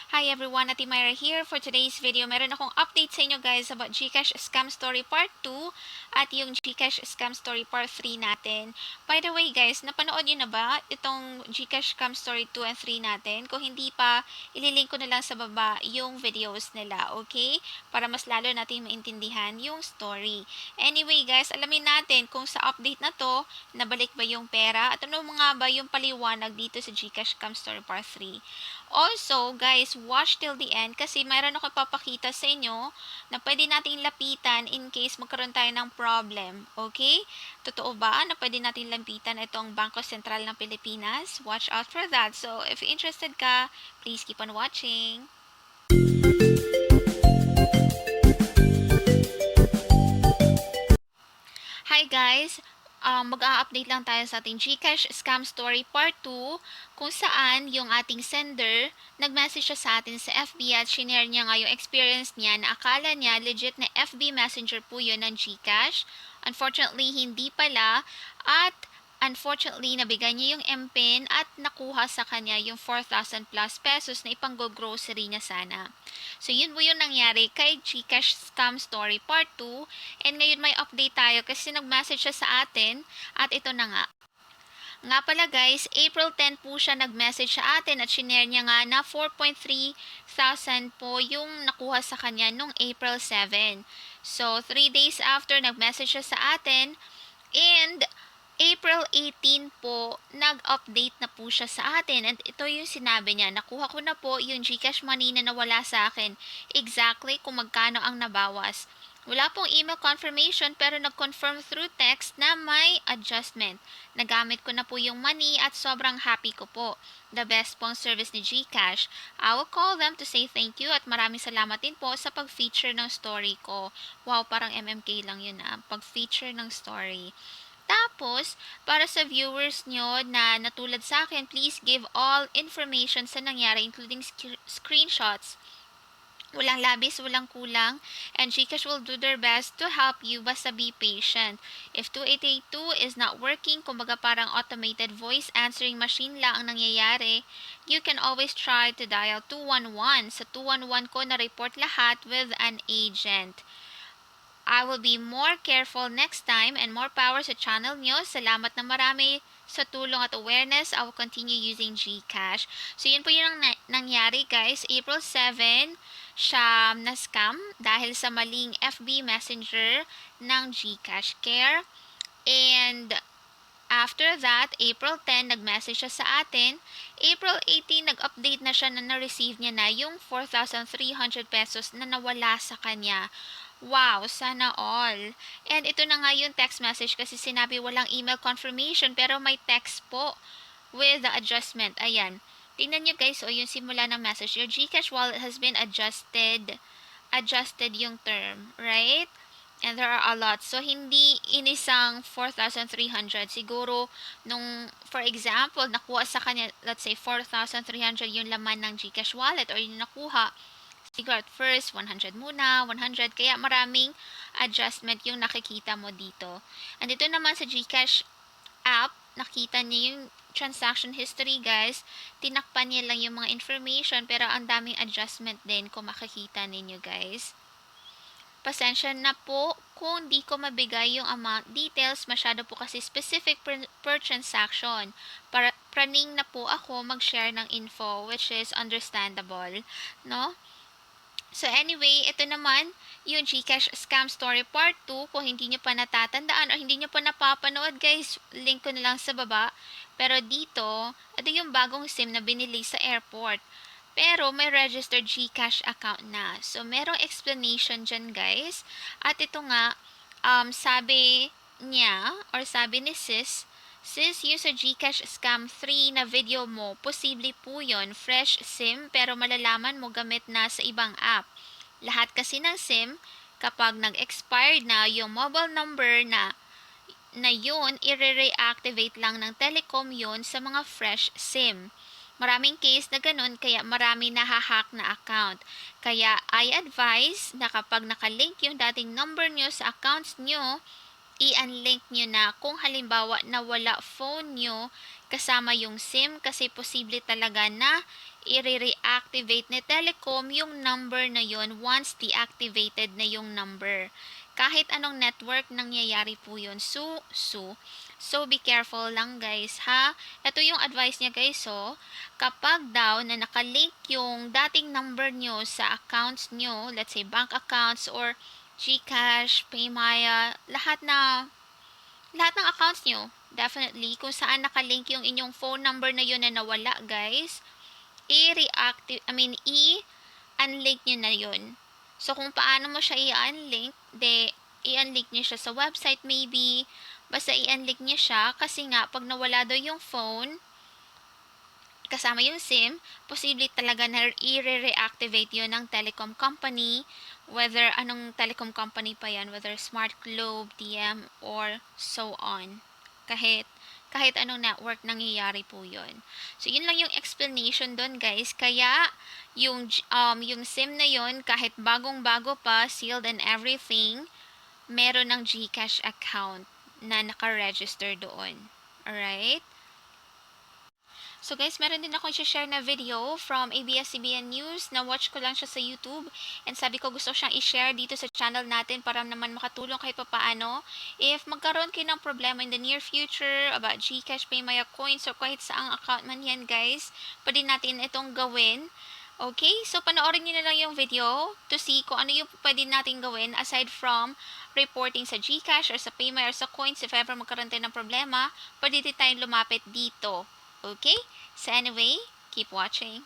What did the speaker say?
Hi everyone, Ate Myra here. For today's video, meron akong update sa inyo guys about GCash Scam Story Part 2 at yung GCash Scam Story Part 3 natin. By the way guys, napanood nyo na ba itong GCash Scam Story 2 and 3 natin? Kung hindi pa, ililink ko na lang sa baba yung videos nila, okay? Para mas lalo natin maintindihan yung story. Anyway guys, alamin natin kung sa update na to, nabalik ba yung pera at ano mga ba yung paliwanag dito sa GCash Scam Story Part 3. Also, guys, watch till the end kasi mayroon ako papakita sa inyo na pwede nating lapitan in case magkaroon tayo ng problem. Okay? Totoo ba na pwede nating lapitan itong Bangko Sentral ng Pilipinas? Watch out for that. So, if interested ka, please keep on watching. Hi guys! Mag-a-update lang tayo sa ating GCash Scam Story Part 2 kung saan yung ating sender nag-message siya sa atin sa FB at shinare niya nga yung experience niya na akala niya legit na FB Messenger po yun ng GCash. Unfortunately, hindi pala at unfortunately, nabigay niya yung MPIN at nakuha sa kanya yung 4,000 plus pesos na ipang-grocery niya sana. So, yun po yung nangyari kay GCash Scam Story Part 2. And ngayon may update tayo kasi nag-message siya sa atin at ito na nga. Nga pala guys, April 10 po siya nag-message sa atin at shinare niya nga na 4.3 thousand po yung nakuha sa kanya nung April 7. So, 3 days after, nag-message siya sa atin and April 18 po, nag-update na po siya sa atin. And ito yung sinabi niya, nakuha ko na po yung GCash money na nawala sa akin. Exactly kung magkano ang nabawas. Wala pong email confirmation pero nag-confirm through text na may adjustment. Nagamit ko na po yung money at sobrang happy ko po. The best pong service ni GCash. I will call them to say thank you at maraming salamat din po sa pag-feature ng story ko. Wow, parang MMK lang yun pag-feature ng story. Tapos, para sa viewers nyo na natulad sa akin, please give all information sa nangyari including screenshots. Walang labis, walang kulang, and GCash will do their best to help you, basta be patient. If 2882 is not working, kumbaga parang automated voice answering machine lang ang nangyayari, you can always try to dial 211. Sa 211 ko na-report lahat with an agent. I will be more careful next time and more power sa channel nyo. Salamat na marami sa tulong at awareness. I will continue using GCash. So, yun po yung nangyari guys. April 7, siya na-scam dahil sa maling FB Messenger ng GCash Care. And after that, April 10, nag-message siya sa atin. April 18, nag-update na siya na na-receive niya na yung 4,300 pesos na nawala sa kanya. Wow, sana all. And ito na nga yung text message kasi sinabi walang email confirmation pero may text po with the adjustment. Ayan. Tingnan nyo guys, yung simula ng message. Your GCash wallet has been adjusted. Adjusted yung term, right? And there are a lot. So, hindi inisang 4,300. Siguro, for example, nakuha sa kanya, let's say, 4,300 yung laman ng GCash wallet or yung nakuha. Siguro at first, 100 muna, 100. Kaya maraming adjustment yung nakikita mo dito. And dito naman sa GCash app, nakita niyo yung transaction history guys. Tinakpan niya lang yung mga information pero ang daming adjustment din kung makikita ninyo guys. Pasensya na po kung di ko mabigay yung amount details. Masyado po kasi specific per transaction. Praning na po ako mag-share ng info which is understandable. No? So anyway, ito naman yung GCash Scam Story Part 2. Kung hindi nyo pa natatandaan o hindi nyo pa napapanood guys, link ko na lang sa baba. Pero dito, ito yung bagong SIM na binili sa airport. Pero may registered GCash account na. So merong explanation dyan guys. At ito nga, sabi niya or sabi ni Sis yung sa GCash Scam 3 na video mo, posible po yon fresh SIM pero malalaman mo gamit na sa ibang app. Lahat kasi ng SIM, kapag nag-expired na yung mobile number na yun, i-reactivate lang ng telecom yun sa mga fresh SIM. Maraming case na ganun, kaya marami nahahack na account. Kaya I advise na kapag nakalink yung dating number nyo sa accounts nyo, i-unlink nyo na kung halimbawa nawala phone nyo kasama yung SIM kasi posible talaga na i-reactivate ni Telecom yung number na yon once deactivated na yung number. Kahit anong network nangyayari po yun. So be careful lang guys ha. Ito yung advice niya guys kapag daw na nakalink yung dating number nyo sa accounts nyo, let's say bank accounts or GCash, Paymaya, lahat ng accounts nyo, definitely, kung saan nakalink yung inyong phone number na yun na nawala, guys, i-unlink nyo na yun. So, kung paano mo siya i-unlink, i-unlink nyo siya sa website maybe, basta i-unlink nyo siya, kasi nga, pag nawala daw yung phone, kasama yung SIM, posible talaga na i-reactivate yun ng telecom company, whether anong telecom company pa yan, whether Smart Globe, TM, or so on. Kahit anong network nangyayari po yun. So, yun lang yung explanation doon guys. Kaya, yung SIM na yun, kahit bagong-bago pa, sealed and everything, meron ng GCash account na naka-register doon. Alright? So guys, meron din ako i-share na video from ABS-CBN News na watch ko lang siya sa YouTube and sabi ko gusto siyang i-share dito sa channel natin para naman makatulong kahit papaano. If magkaroon kayo ng problema in the near future about GCash, Paymaya coins or kahit saang account man yan guys, pwede natin itong gawin. Okay, so panoorin niyo na lang yung video to see kung ano yung pwede natin gawin aside from reporting sa GCash or sa Paymaya or sa coins. If ever magkaroon tayo ng problema, pwede din tayong lumapit dito. Okay? So anyway, keep watching.